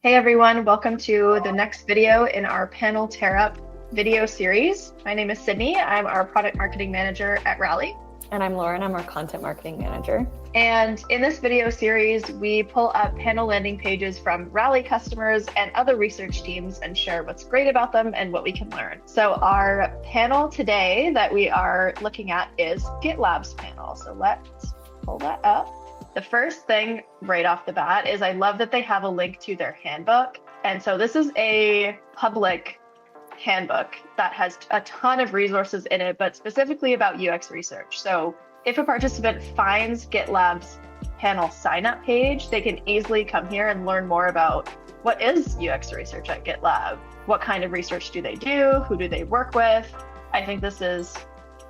Hey everyone, welcome to the next video in our panel tear up video series. My name is Sydney. I'm our product marketing manager at Rally. And I'm Lauren, I'm our content marketing manager. And in this video series, we pull up panel landing pages from Rally customers and other research teams and share what's great about them and what we can learn. So our panel today that we are looking at is GitLab's panel. So let's pull that up. The first thing right off the bat is I love that they have a link to their handbook. And so this is a public handbook that has a ton of resources in it, but specifically about UX research. So if a participant finds GitLab's panel sign-up page, they can easily come here and learn more about what is UX research at GitLab, what kind of research do they do, who do they work with. I think this is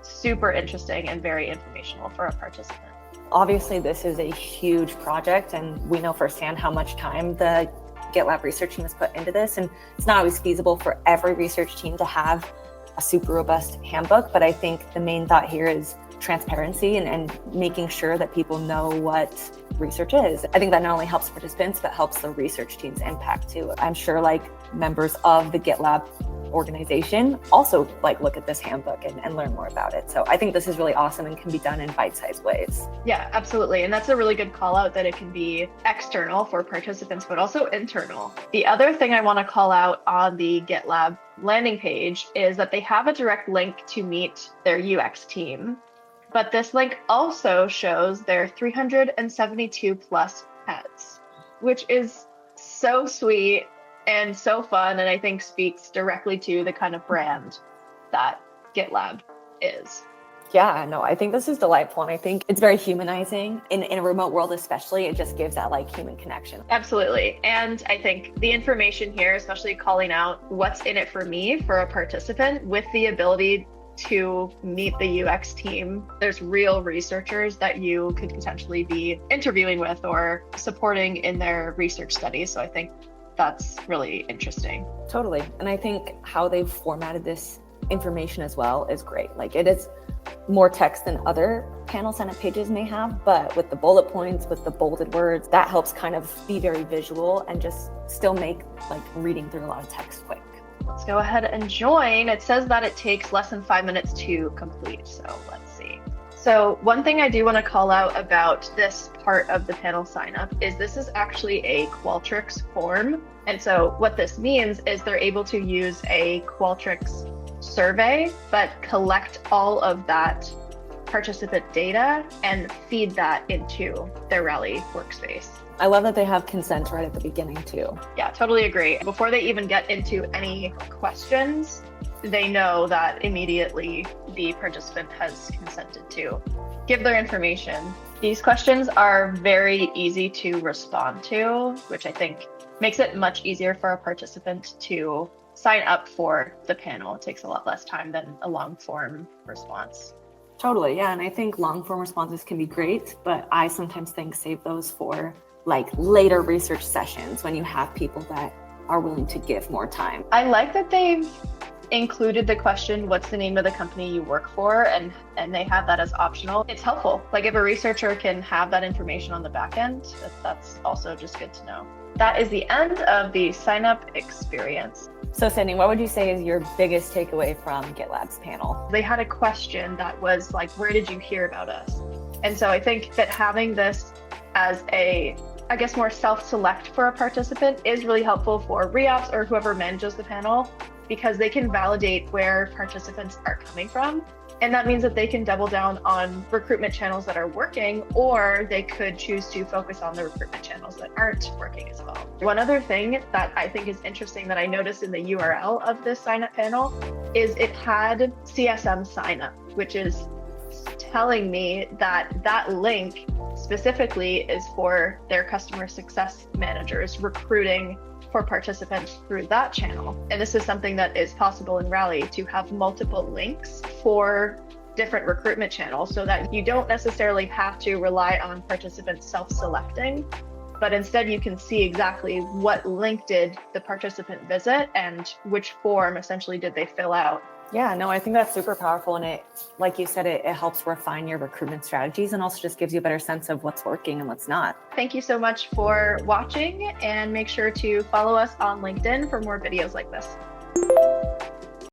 super interesting and very informational for a participant. Obviously, this is a huge project, and we know firsthand how much time the GitLab research team has put into this. And it's not always feasible for every research team to have a super robust handbook, but I think the main thought here is transparency and making sure that people know what research is. I think that not only helps participants, but helps the research team's impact too. I'm sure members of the GitLab organization also look at this handbook and learn more about it. So I think this is really awesome and can be done in bite-sized ways. Yeah, absolutely. And that's a really good call out that it can be external for participants, but also internal. The other thing I want to call out on the GitLab landing page is that they have a direct link to meet their UX team. But this link also shows their 372 plus pets, which is so sweet and so fun, and I think speaks directly to the kind of brand that GitLab is. Yeah, no, I think this is delightful, and I think it's very humanizing in a remote world, especially. It just gives that human connection. Absolutely. And I think the information here, especially calling out what's in it for me for a participant with the ability to meet the UX team. There's real researchers that you could potentially be interviewing with or supporting in their research studies. So I think that's really interesting. Totally. And I think how they've formatted this information as well is great. It is more text than other panel sign-up pages may have, but with the bullet points, with the bolded words, that helps kind of be very visual and just still make reading through a lot of text quick. Let's go ahead and join. It says that it takes less than 5 minutes to complete. So let's see. So one thing I do want to call out about this part of the panel sign up is this is actually a Qualtrics form. And so what this means is they're able to use a Qualtrics survey, but collect all of that participant data and feed that into their Rally workspace. I love that they have consent right at the beginning too. Yeah, totally agree. Before they even get into any questions, they know that immediately the participant has consented to give their information. These questions are very easy to respond to, which I think makes it much easier for a participant to sign up for the panel. It takes a lot less time than a long form response. Totally, yeah. And I think long form responses can be great, but I sometimes think save those for later research sessions when you have people that are willing to give more time. I like that they've included the question, what's the name of the company you work for? And they have that as optional. It's helpful. If a researcher can have that information on the back end, that's also just good to know. That is the end of the sign up experience. So Sydney, what would you say is your biggest takeaway from GitLab's panel? They had a question that was where did you hear about us? And so I think that having this as more self-select for a participant is really helpful for re-ops or whoever manages the panel, because they can validate where participants are coming from. And that means that they can double down on recruitment channels that are working, or they could choose to focus on the recruitment channels that aren't working as well. One other thing that I think is interesting that I noticed in the URL of this sign-up panel is it had CSM sign-up, which is telling me that link specifically is for their customer success managers recruiting for participants through that channel. And this is something that is possible in Rally, to have multiple links for different recruitment channels so that you don't necessarily have to rely on participants self-selecting, but instead you can see exactly what link did the participant visit and which form essentially did they fill out. Yeah, no, I think that's super powerful. And it, like you said, it helps refine your recruitment strategies and also just gives you a better sense of what's working and what's not. Thank you so much for watching, and make sure to follow us on LinkedIn for more videos like this.